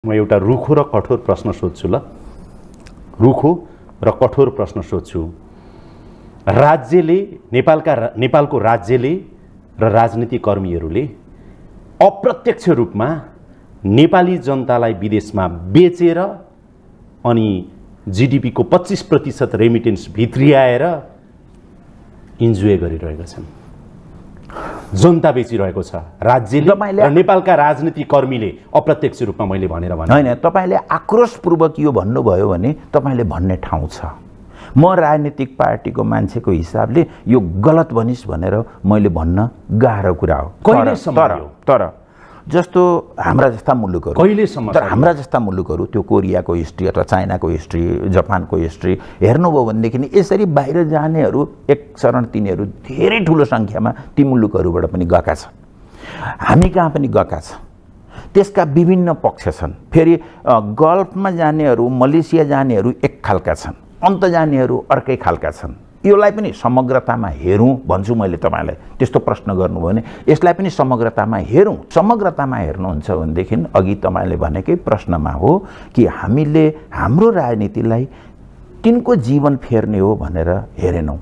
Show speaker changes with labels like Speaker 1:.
Speaker 1: म एउटा रुखो र कठोर प्रश्न सोध्छु ल। रुखो र कठोर प्रश्न सोध्छु। राज्यले नेपालको राज्यले र राजनीतिक कर्मीहरूले अप्रत्यक्ष रूपमा नेपाली जनतालाई विदेशमा बेचेर अनि जीडीपी को 25% रेमिटेन्स भित्रियाएर इन्जोय गरिरहेका छन्। जनता बेचिरहेको छ राज्यले र नेपालका राजनीतिक कर्मीले अप्रत्यक्ष रूपमा। मैले भनेर भने
Speaker 2: हैन, तपाईले आक्रोशपूर्वक यो भन्नुभयो भने तपाईले भन्ने ठाउँ छ। म राजनीतिक पार्टीको मान्छेको हिसाबले यो गलत भनिस् भनेर मैले भन्न गाह्रो कुरा हो। तर जस्तो हाम्रा जस्ता मुलुकहरू
Speaker 1: कहिलेसम्म
Speaker 2: हाम्रा जस्ता मुलुकहरू त्यो कोरियाको हिस्ट्री अथवा चाइनाको हिस्ट्री, जापानको हिस्ट्री हेर्नुभयो भनेदेखि यसरी बाहिर जानेहरू एक शरण तिनीहरू धेरै ठुलो सङ्ख्यामा ती मुलुकहरूबाट पनि गएका छन्। हामी कहाँ पनि गएका छन्। त्यसका विभिन्न पक्ष छन्। फेरि गल्फमा जानेहरू, मलेसिया जानेहरू एक खालका छन्, अन्त जानेहरू अर्कै खालका छन्। यसलाई पनि समग्रतामा हेरौँ भन्छु मैले तपाईलाई। त्यस्तो प्रश्न गर्नुभयो भने यसलाई पनि समग्रतामा हेरौँ। समग्रतामा हेर्नुहुन्छ भनेदेखि अघि तपाईले भनेकै प्रश्नमा हो कि हामीले हाम्रो राजनीतिलाई तिनको जीवन फेर्ने हो भनेर हेरेनौँ।